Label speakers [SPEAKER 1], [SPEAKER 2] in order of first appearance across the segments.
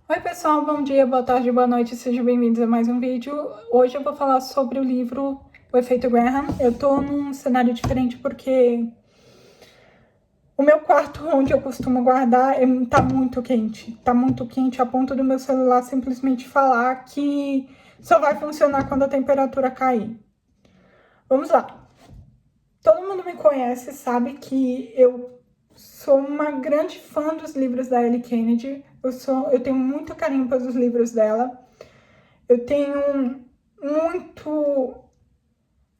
[SPEAKER 1] Oi pessoal, bom dia, boa tarde, boa noite, sejam bem-vindos a mais um vídeo. Hoje eu vou falar sobre o livro O Efeito Graham. Eu tô num cenário diferente porque o meu quarto onde eu costumo guardar tá muito quente a ponto do meu celular simplesmente falar que só vai funcionar quando a temperatura cair. Vamos lá. Todo mundo me conhece, sabe que eu sou uma grande fã dos livros da Ellie Kennedy. Eu tenho muito carinho pelos livros dela. Eu tenho muito,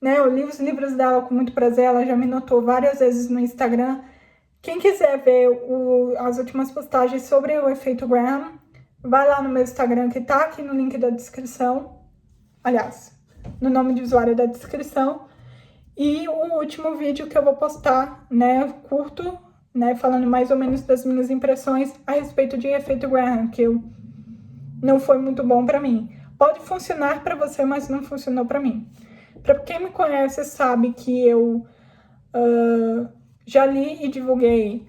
[SPEAKER 1] né? Eu li os livros dela com muito prazer. Ela já me notou várias vezes no Instagram. Quem quiser ver as últimas postagens sobre o Efeito Graham, vai lá no meu Instagram, que tá aqui no link da descrição. Aliás, no nome de usuário da descrição. E o último vídeo que eu vou postar, né, curto, né, falando mais ou menos das minhas impressões a respeito de Efeito Graham, que não foi muito bom para mim. Pode funcionar para você, mas não funcionou para mim. Para quem me conhece sabe que eu já li e divulguei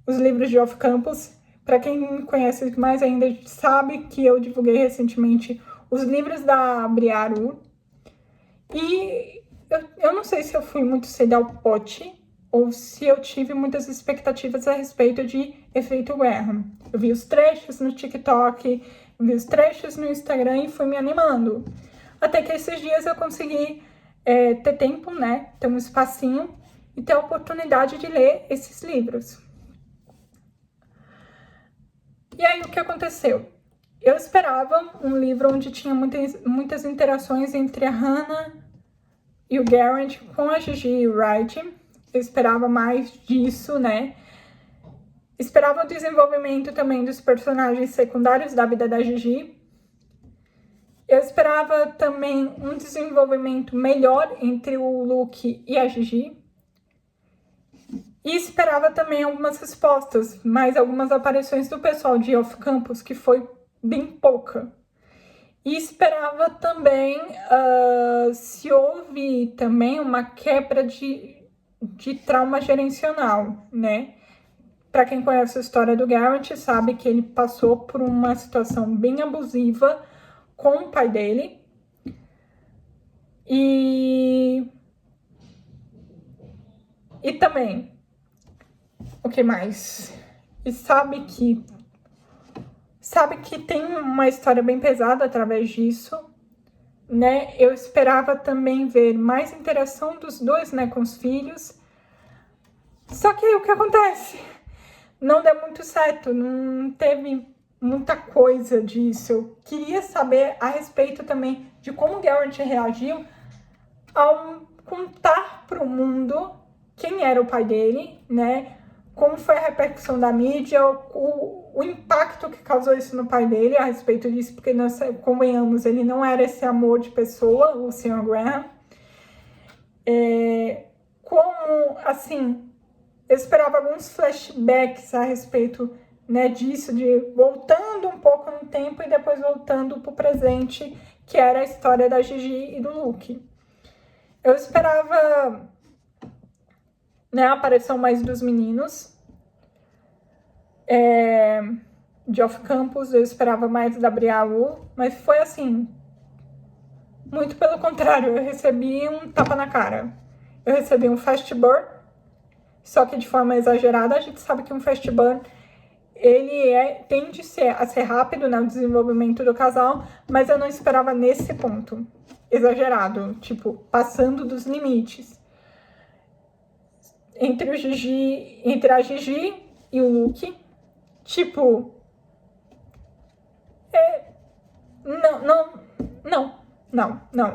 [SPEAKER 1] os livros de Off Campus. Para quem me conhece mais ainda sabe que eu divulguei recentemente os livros da Briaru. E eu não sei se eu fui muito cedo ao pote ou se eu tive muitas expectativas a respeito de Efeito Graham. Eu vi os trechos no TikTok, vi os trechos no Instagram e fui me animando. Até que esses dias eu consegui ter tempo, né? Ter um espacinho e ter a oportunidade de ler esses livros. E aí, o que aconteceu? Eu esperava um livro onde tinha muitas interações entre a Hannah e o Garrett com a Gigi Wright. Eu esperava mais disso, né? Esperava o desenvolvimento também dos personagens secundários da vida da Gigi. Eu esperava também um desenvolvimento melhor entre o Luke e a Gigi. E esperava também algumas respostas, mais algumas aparições do pessoal de Off Campus, que foi bem pouca. E esperava também se houve também uma quebra de trauma gerencial, né? Para quem conhece a história do Garrett, sabe que ele passou por uma situação bem abusiva com o pai dele. E também, o que mais? E sabe que tem uma história bem pesada através disso, né? Eu esperava também ver mais interação dos dois, né, com os filhos. Só que o que acontece? Não deu muito certo, não teve muita coisa disso. Eu queria saber a respeito também de como o Garrett reagiu ao contar para o mundo quem era o pai dele, né? Como foi a repercussão da mídia, o impacto que causou isso no pai dele a respeito disso, porque nós convenhamos, ele não era esse amor de pessoa, o Sr. Graham. Como, assim, eu esperava alguns flashbacks a respeito, né, disso, de voltando um pouco no tempo e depois voltando para o presente, que era a história da Gigi e do Luke. Eu esperava, né, a aparição mais dos meninos de Off Campus, eu esperava mais da Briaru, mas foi assim, muito pelo contrário, eu recebi um tapa na cara. Eu recebi um fast burn, só que de forma exagerada. A gente sabe que um fast burn ele tende a ser rápido, né, o desenvolvimento do casal, mas eu não esperava nesse ponto exagerado, tipo, passando dos limites. Entre a Gigi e o Luke, tipo,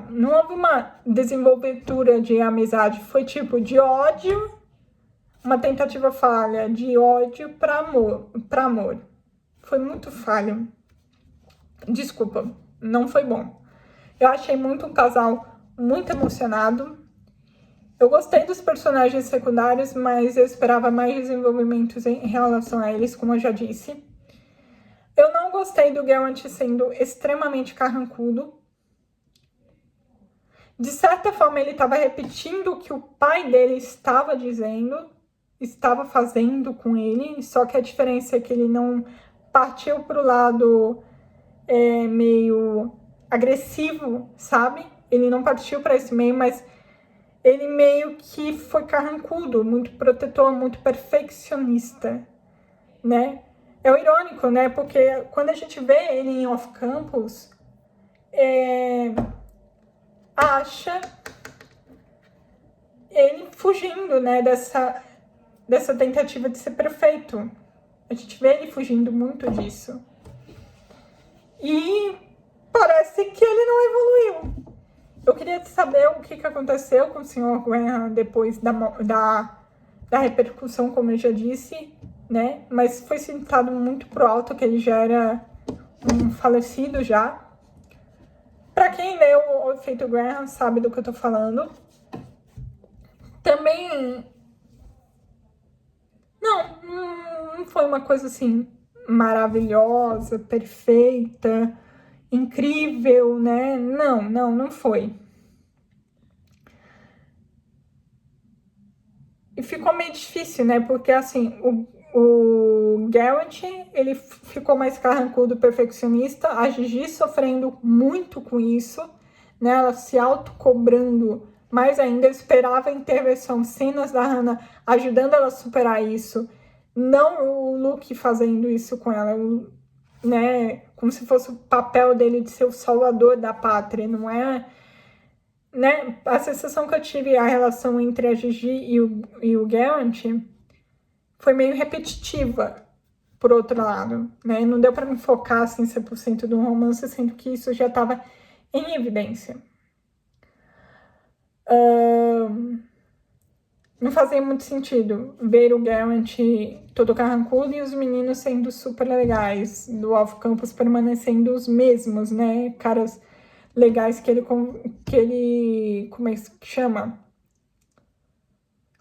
[SPEAKER 1] não houve uma desenvoltura de amizade, foi tipo de ódio, uma tentativa falha de ódio para amor. Foi muito falho. Desculpa, não foi bom. Eu achei muito um casal muito emocionado. Eu gostei dos personagens secundários, mas eu esperava mais desenvolvimentos em relação a eles, como eu já disse. Eu não gostei do Garrett sendo extremamente carrancudo. De certa forma, ele estava repetindo o que o pai dele estava dizendo, estava fazendo com ele, só que a diferença é que ele não partiu pro lado meio agressivo, sabe? Ele não partiu para esse meio, mas ele meio que foi carrancudo, muito protetor, muito perfeccionista, né? É o irônico, né? Porque quando a gente vê ele em off-campus, acha ele fugindo, né? Dessa tentativa de ser perfeito. A gente vê ele fugindo muito disso. E parece que ele não evoluiu. Eu queria saber o que aconteceu com o Sr. Graham depois da repercussão, como eu já disse, né? Mas foi citado muito pro alto que ele já era um falecido já. Pra quem leu o Efeito Graham sabe do que eu tô falando. Também não foi uma coisa assim maravilhosa, perfeita, incrível, né? Não foi. E ficou meio difícil, né? Porque assim, o Garrett, ele ficou mais carrancudo, perfeccionista, a Gigi sofrendo muito com isso, né? Ela se autocobrando mais ainda. Eu esperava a intervenção, cenas da Hannah ajudando ela a superar isso, não o Luke fazendo isso com ela, né? Como se fosse o papel dele de ser o salvador da pátria, não é? Né? A sensação que eu tive, a relação entre a Gigi e o Garrett foi meio repetitiva, por outro lado, né? Não deu para me focar assim 100% do romance, sendo que isso já estava em evidência. Não fazia muito sentido ver o Garrett todo carrancudo e os meninos sendo super legais, do Off Campus permanecendo os mesmos, né? Caras legais que ele como é que chama?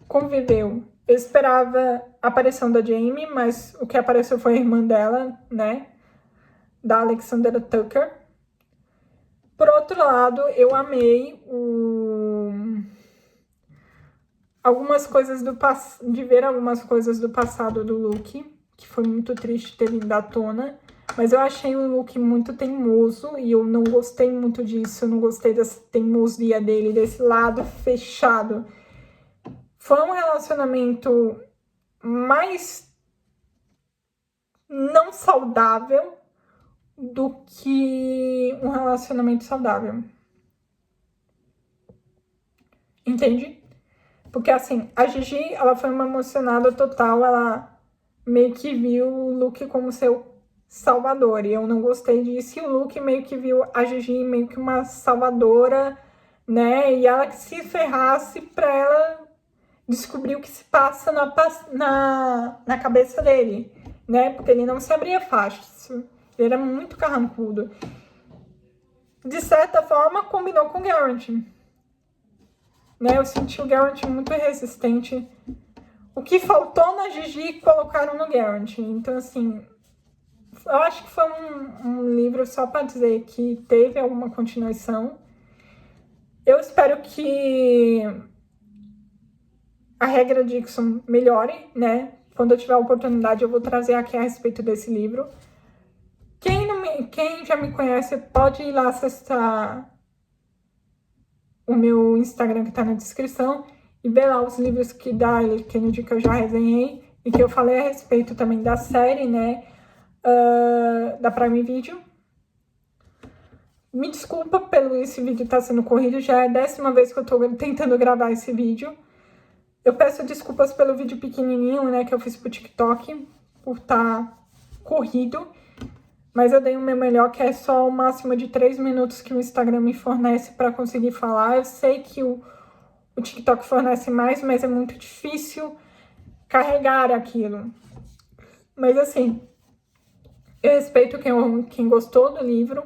[SPEAKER 1] Conviveu. Eu esperava a aparição da Jamie, mas o que apareceu foi a irmã dela, né? Da Alexandra Tucker. Por outro lado, eu amei algumas coisas de ver algumas coisas do passado do Luke, que foi muito triste ter vindo à tona. Mas eu achei o Luke muito teimoso e eu não gostei muito disso. Eu não gostei dessa teimosia dele, desse lado fechado. Foi um relacionamento mais não saudável do que um relacionamento saudável. Entende? Porque assim, a Gigi, ela foi uma emocionada total, ela meio que viu o Luke como seu salvador, e eu não gostei disso, e o Luke meio que viu a Gigi meio que uma salvadora, né, e ela que se ferrasse pra ela descobrir o que se passa na cabeça dele, né, porque ele não se abria fácil, ele era muito carrancudo. De certa forma, combinou com o Garrett, né, eu senti o Garrett muito resistente. O que faltou na Gigi colocaram no Garrett. Então, assim, eu acho que foi um livro só para dizer que teve alguma continuação. Eu espero que a regra Dixon melhore, né? Quando eu tiver a oportunidade, eu vou trazer aqui a respeito desse livro. Quem já me conhece pode ir lá acessar o meu Instagram que tá na descrição e ver lá os livros que Kennedy que eu já resenhei e que eu falei a respeito também da série, né, da Prime Video. Me desculpa pelo esse vídeo estar sendo corrido, já é a 10ª vez que eu tô tentando gravar esse vídeo. Eu peço desculpas pelo vídeo pequenininho, né, que eu fiz pro TikTok, por estar corrido. Mas eu dei o meu melhor, que é só o máximo de 3 minutos que o Instagram me fornece para conseguir falar. Eu sei que o TikTok fornece mais, mas é muito difícil carregar aquilo. Mas assim, eu respeito quem gostou do livro.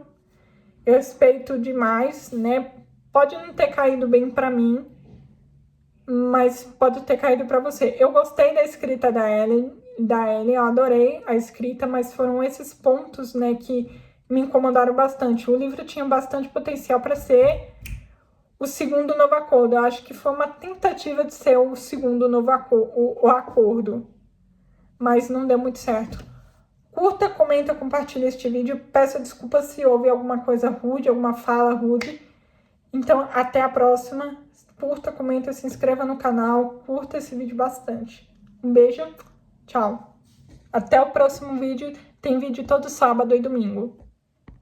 [SPEAKER 1] Eu respeito demais, né? Pode não ter caído bem para mim, mas pode ter caído para você. Eu gostei da escrita da Ellen, eu adorei a escrita, mas foram esses pontos, né, que me incomodaram bastante. O livro tinha bastante potencial para ser o segundo Novo Acordo. Eu acho que foi uma tentativa de ser o segundo Novo Acordo, o Acordo, mas não deu muito certo. Curta, comenta, compartilha este vídeo. Peço desculpas se houve alguma coisa rude, alguma fala rude. Então, até a próxima. Curta, comenta, se inscreva no canal. Curta esse vídeo bastante. Um beijo. Tchau. Até o próximo vídeo. Tem vídeo todo sábado e domingo.